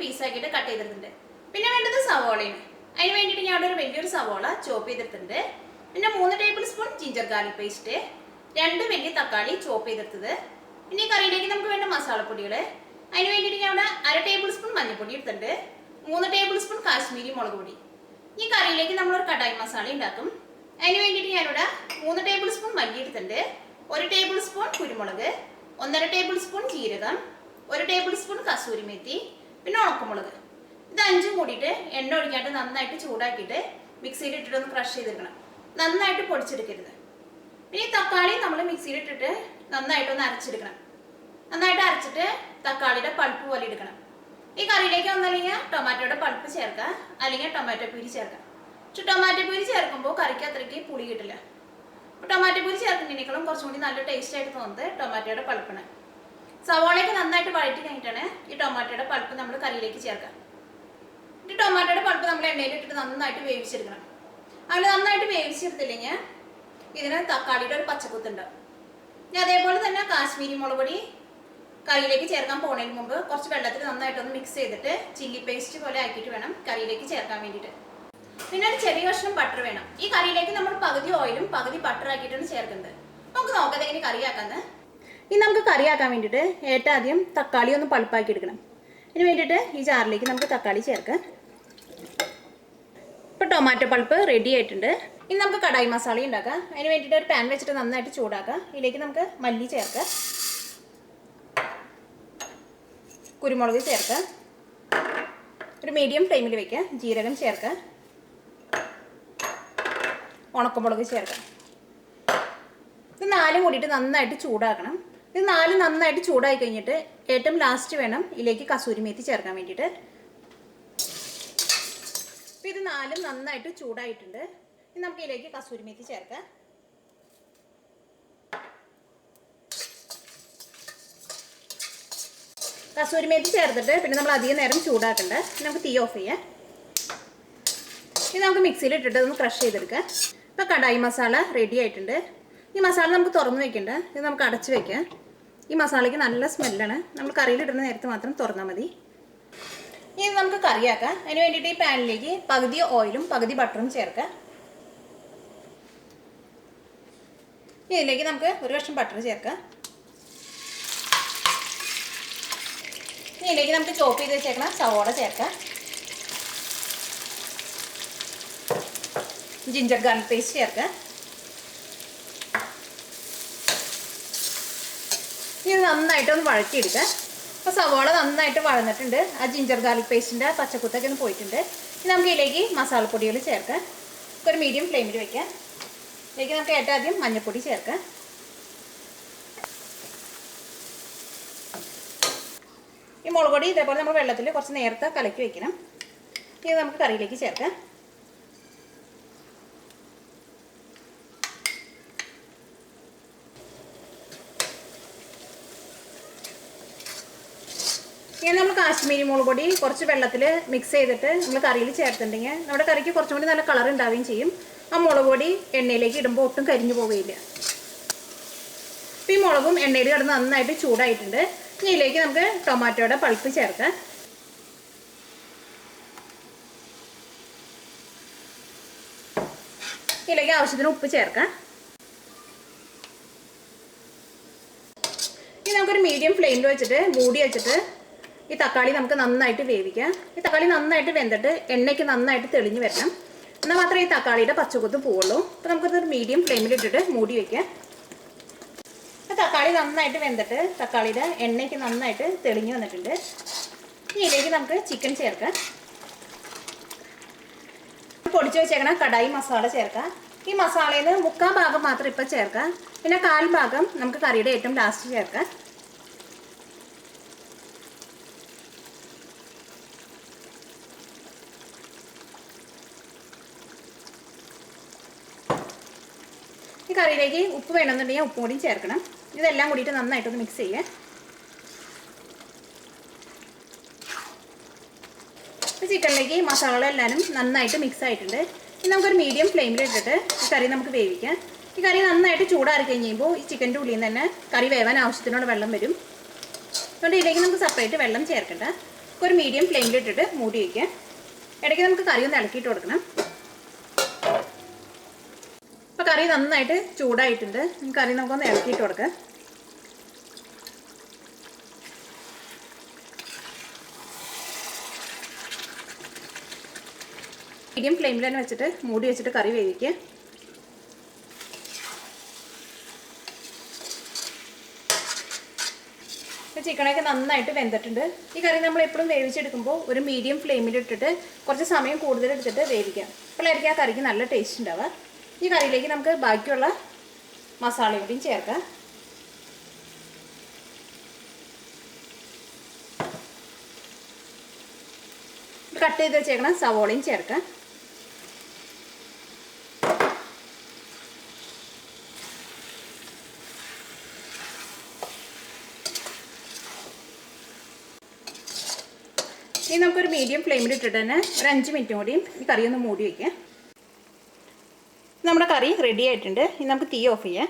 പീസാക്കിയിട്ട് cut ചെയ്തിട്ടുണ്ട്. പിന്നെ വേണ്ടത് സവോളയാണ്. അതിന് വേണ്ടിയിട്ട് ഞാൻ ഒരു വലിയൊരു സവോള ചോപ്പ് ചെയ്തിട്ടുണ്ട്. പിന്നെ 3 table spoon ginger garlic paste, 2 വലിയ തക്കാളി ചോപ്പ് ചെയ്തെടുത്തത്. പിന്നെ ഈ കറിയിലേക്ക് നമുക്ക് വേണ്ട മസാലപ്പൊടികൾ. അതിന് വേണ്ടിയിട്ട് ഞാൻ ഇവിടെ 1/2 ടേബിൾ സ്പൂൺ മഞ്ഞൾപ്പൊടി എടുത്തിട്ടുണ്ട്, 3 ടേബിൾ സ്പൂൺ കാശ്മീരി മുളക് പൊടി. ഈ കറിയിലേക്ക് നമ്മളൊരു കടായി മസാല ഉണ്ടാക്കും. അതിന് വേണ്ടിയിട്ട് ഞാനിവിടെ 3 ടേബിൾ സ്പൂൺ മല്ലി എടുത്തിട്ടുണ്ട്, 1 ടേബിൾ സ്പൂൺ കുരുമുളക്, 1.5 ടേബിൾ സ്പൂൺ ജീരകം, 1 ടേബിൾ സ്പൂൺ കസൂരി മേത്തി, പിന്നെ ഉണക്കമുളക്. ഇത് 5ഉം കൂടിയിട്ട് എണ്ണ ഒഴിക്കാണ്ട് നന്നായിട്ട് ചൂടാക്കിയിട്ട് മിക്സിയിൽ ഇട്ടിട്ട് ഒന്ന് ക്രഷ് ചെയ്തെടുക്കണം. നന്നായിട്ട് പൊടിച്ചെടുക്കരുത്. പിന്നെ ഈ തക്കാളി നമ്മൾ മിക്സിയിൽ ഇട്ടിട്ട് നന്നായിട്ടൊന്ന് അരച്ചെടുക്കണം. നന്നായിട്ട് അരച്ചിട്ട് തക്കാളിയുടെ പൾപ്പ് പോലെ എടുക്കണം. ഈ കറിയിലേക്ക് ഒന്നല്ലെങ്കിൽ ടൊമാറ്റോയുടെ പൾപ്പ് ചേർക്കുക, അല്ലെങ്കിൽ ടൊമാറ്റോ പ്യൂരി ചേർക്കാം. പക്ഷെ ടൊമാറ്റോ പ്യൂരി ചേർക്കുമ്പോൾ കറിക്ക് അത്രയ്ക്ക് പുളി കിട്ടില്ല. അപ്പോൾ ടൊമാറ്റോ പ്യൂരി ചേർക്കുന്നതിനേക്കാളും കുറച്ചും കൂടി നല്ല ടേസ്റ്റ് ആയിട്ട് തോന്നുന്നത് ടൊമാറ്റോയുടെ പൾപ്പാണ്. സവാളയൊക്കെ നന്നായിട്ട് വഴറ്റി കഴിഞ്ഞിട്ടാണ് ഈ ടൊമാറ്റോയുടെ പൾപ്പ് നമ്മൾ കറിയിലേക്ക് ചേർക്കുക. ഈ ടൊമാറ്റോയുടെ പൾപ്പ് നമ്മൾ എണ്ണയിലിട്ടിട്ട് നന്നായിട്ട് വേവിച്ചെടുക്കണം. അതിൽ നന്നായിട്ട് വേവിച്ചെടുത്തില്ലെങ്കിൽ ഇതിന് തക്കാളിയുടെ ഒരു പച്ചക്കുത്തുണ്ട്. ഇനി അതേപോലെ തന്നെ കാശ്മീരി മുളക് പൊടി കറിയിലേക്ക് ചേർക്കാൻ പോകുന്നതിന് മുമ്പ് കുറച്ച് വെള്ളത്തിൽ നന്നായിട്ടൊന്ന് മിക്സ് ചെയ്തിട്ട് ചില്ലി പേസ്റ്റ് പോലെ ആക്കിയിട്ട് വേണം കറിയിലേക്ക് ചേർക്കാൻ വേണ്ടിയിട്ട്. പിന്നെ ഒരു ചെറിയ കഷ്ണം ബട്ടർ വേണം. ഈ കറിയിലേക്ക് നമ്മൾ പകുതി ഓയിലും പകുതി ബട്ടർ ആക്കിയിട്ടാണ് ചേർക്കുന്നത്. നമുക്ക് നോക്കാം എങ്ങനെ കറിയാക്കാന്ന്. ഇനി നമുക്ക് കറിയാക്കാൻ വേണ്ടിയിട്ട് ഏറ്റവും ആദ്യം തക്കാളി ഒന്ന് പൾപ്പാക്കി എടുക്കണം. ഇതിന് വേണ്ടിയിട്ട് ഈ ജാറിലേക്ക് നമുക്ക് തക്കാളി ചേർക്കാം. ഇപ്പോൾ ടൊമാറ്റോ പൾപ്പ് റെഡി ആയിട്ടുണ്ട്. ഇനി നമുക്ക് കടായി മസാല ഉണ്ടാക്കാം. അതിന് വേണ്ടിയിട്ട് ഒരു പാൻ വെച്ചിട്ട് നന്നായിട്ട് ചൂടാക്കാം. ഇതിലേക്ക് നമുക്ക് മല്ലി ചേർക്കാം, കുരുമുളക് ചേർക്കാം, ഒരു മീഡിയം ഫ്ലെയിമിൽ വയ്ക്കുക, ജീരകം ചേർക്കാം, ഉണക്കമുളക് ചേർക്കാം. ഇത് 4ഉം കൂടിയിട്ട് നന്നായിട്ട് ചൂടാക്കണം. ഇത് 4 നന്നായിട്ട് ചൂടായി കഴിഞ്ഞിട്ട് ഏറ്റവും ലാസ്റ്റ് വേണം ഇതിലേക്ക് കസൂരി മേത്തി ചേർക്കാൻ വേണ്ടിയിട്ട്. അപ്പോൾ ഇത് 4ഉം നന്നായിട്ട് ചൂടായിട്ടുണ്ട്. ഇനി നമുക്ക് ഇതിലേക്ക് കസൂരി മേത്തി ചേർക്കാം. കസൂരി മേത്തി ചേർത്തിട്ട് പിന്നെ നമ്മൾ അധികം നേരം ചൂടാക്കണ്ട. നമുക്ക് തീ ഓഫ് ചെയ്യാം. ഇത് നമുക്ക് മിക്സിയിൽ ഇട്ടിട്ട് ഒന്ന് ക്രഷ് ചെയ്തെടുക്കാം. ഇപ്പോൾ കടായി മസാല റെഡി ആയിട്ടുണ്ട്. ഈ മസാല നമുക്ക് തുറന്ന് വെക്കണ്ട, ഇത് നമുക്ക് അടച്ച് വെക്കാം. ഈ മസാലയ്ക്ക് നല്ല സ്മെല്ലാണ്. നമ്മൾ കറിയിലിടുന്ന നേരത്ത് മാത്രം തുറന്നാൽ മതി. ഇനി നമുക്ക് കറിയാക്കാം. അതിന് വേണ്ടിയിട്ട് ഈ പാനിലേക്ക് പകുതി ഓയിലും പകുതി ബട്ടറും ചേർക്കാം. ഇതിലേക്ക് നമുക്ക് ഒരു കഷ്ണം ബട്ടർ ചേർക്കാം. ഇതിലേക്ക് നമുക്ക് ചോപ്പ് ചെയ്ത് വെച്ചേക്കണം സവോള ചേർക്കാം, ജിഞ്ചർ ഗാർലിക് പേസ്റ്റ് ചേർക്കാം. ഇത് നന്നായിട്ടൊന്ന് വഴറ്റിയെടുക്കാം. അപ്പോൾ സവോള നന്നായിട്ട് വഴന്നിട്ടുണ്ട്. ആ ജിഞ്ചർ ഗാർലിക് പേസ്റ്റിൻ്റെ പച്ചക്കുത്തൊക്കെ ഒന്ന് പോയിട്ടുണ്ട്. ഇനി നമുക്ക് ഇതിലേക്ക് മസാലപ്പൊടികൾ ചേർക്കാം. ഒരു മീഡിയം ഫ്ലെയിമിൽ വയ്ക്കാം. ഇതിലേക്ക് നമുക്ക് ഏറ്റവും ആദ്യം മഞ്ഞൾപ്പൊടി ചേർക്കാം. ഈ മുളക് പൊടി ഇതേപോലെ നമ്മൾ വെള്ളത്തിൽ കുറച്ച് നേരത്തെ കലക്കി വെക്കണം. ഇത് നമുക്ക് കറിയിലേക്ക് ചേർക്കാം. ഇങ്ങനെ നമ്മൾ കാശ്മീരി മുളക് പൊടി കുറച്ച് വെള്ളത്തിൽ മിക്സ് ചെയ്തിട്ട് നമ്മൾ കറിയിൽ ചേർത്തിട്ടുണ്ടെങ്കിൽ നമ്മുടെ കറിക്ക് കുറച്ചും കൂടി നല്ല കളർ ഉണ്ടാവുകയും ചെയ്യും. ആ മുളക് പൊടി എണ്ണയിലേക്ക് ഇടുമ്പോൾ ഒട്ടും കരിഞ്ഞു പോവുകയില്ല. അപ്പോൾ ഈ മുളകും എണ്ണയിൽ കിടന്ന് നന്നായിട്ട് ചൂടായിട്ടുണ്ട്. ഇനി ഇതിലേക്ക് നമുക്ക് ടൊമാറ്റോയുടെ പൾപ്പ് ചേർക്കാം. ഇതിലേക്ക് ആവശ്യത്തിന് ഉപ്പ് ചേർക്കാം. ഇനി നമുക്കൊരു മീഡിയം ഫ്ലെയിമിൽ വെച്ചിട്ട് മൂടി വെച്ചിട്ട് ഈ തക്കാളി നമുക്ക് നന്നായിട്ട് വേവിക്കാം. ഈ തക്കാളി നന്നായിട്ട് വെന്തിട്ട് എണ്ണയ്ക്ക് നന്നായിട്ട് തെളിഞ്ഞ് വരണം. എന്നാൽ മാത്രമേ ഈ തക്കാളിയുടെ പച്ചക്കുത്ത് പോവുള്ളൂ. അപ്പോൾ നമുക്കൊരു മീഡിയം ഫ്ലെയിമിൽ ഇട്ടിട്ട് മൂടി വയ്ക്കാം. തക്കാളി നന്നായിട്ട് വെന്തിട്ട് തക്കാളിയുടെ എണ്ണയ്ക്ക് നന്നായിട്ട് തെളിഞ്ഞ് വന്നിട്ടുണ്ട്. ഇനി ഇതിലേക്ക് നമുക്ക് ചിക്കൻ ചേർക്കാം. പൊടിച്ച് വെച്ചേക്കണം കടായി മസാല ചേർക്കാം. ഈ മസാലയിൽ നിന്ന് 3/4 ഭാഗം മാത്രം ഇപ്പം ചേർക്കാം. പിന്നെ 1/4 ഭാഗം നമുക്ക് കറിയുടെ ഏറ്റവും ലാസ്റ്റ് ചേർക്കാം. ഈ കറിയിലേക്ക് ഉപ്പ് വേണമെന്നുണ്ടെങ്കിൽ ഉപ്പും കൂടി ചേർക്കണം. ഇതെല്ലാം കൂടിയിട്ട് നന്നായിട്ടൊന്ന് മിക്സ് ചെയ്യാം. ചിക്കനിലേക്ക് മസാലകളെല്ലാവരും നന്നായിട്ട് മിക്സ് ആയിട്ടുണ്ട്. ഇനി നമുക്കൊരു മീഡിയം ഫ്ലെയിമിൽ ഇട്ടിട്ട് ഈ കറി നമുക്ക് വേവിക്കാം. ഈ കറി നന്നായിട്ട് ചൂടാറി കഴിയുമ്പോൾ ഈ ചിക്കൻ്റെ ഉള്ളിൽ നിന്ന് തന്നെ കറി വേവാൻ ആവശ്യത്തിനുള്ള വെള്ളം വരും. അതുകൊണ്ട് ഇതിലേക്ക് നമുക്ക് സെപ്പറേറ്റ് വെള്ളം ചേർക്കണ്ട. ഒരു മീഡിയം ഫ്ലെയിമിലിട്ടിട്ട് മൂടി വയ്ക്കുക. ഇടയ്ക്ക് നമുക്ക് കറി ഒന്ന് ഇളക്കിയിട്ട് കൊടുക്കണം. അപ്പോൾ കറി നന്നായിട്ട് ചൂടായിട്ടുണ്ട്. കറി നമുക്കൊന്ന് ഇളക്കിയിട്ട് കൊടുക്കാം. മീഡിയം ഫ്ലെയിമിൽ തന്നെ വെച്ചിട്ട് മൂടി വെച്ചിട്ട് കറി വേവിക്കുക. ചിക്കനൊക്കെ നന്നായിട്ട് വെന്തിട്ടുണ്ട്. ഈ കറി നമ്മൾ എപ്പോഴും വേവിച്ചെടുക്കുമ്പോൾ ഒരു മീഡിയം ഫ്ലെയിമിലിട്ടിട്ട് കുറച്ച് സമയം കൂടുതൽ എടുത്തിട്ട് വേവിക്കാം. അപ്പോഴായിരിക്കും ആ കറിക്ക് നല്ല ടേസ്റ്റ് ഉണ്ടാവുക. ഈ കറിയിലേക്ക് നമുക്ക് ബാക്കിയുള്ള മസാല കൂടിയും ചേർക്കാം. കട്ട് ചെയ്ത് വെച്ചേക്കണം സവോളയും ചേർക്കാം. ഇനി നമുക്കൊരു മീഡിയം ഫ്ലെയിമിൽ ഇട്ടിട്ട് തന്നെ ഒരു 5 മിനിറ്റും കൂടിയും ഈ കറി ഒന്ന് മൂടി വയ്ക്കാം. നമ്മുടെ കറി റെഡി ആയിട്ടുണ്ട്. ഇനി നമുക്ക് തീ ഓഫ് ചെയ്യാം.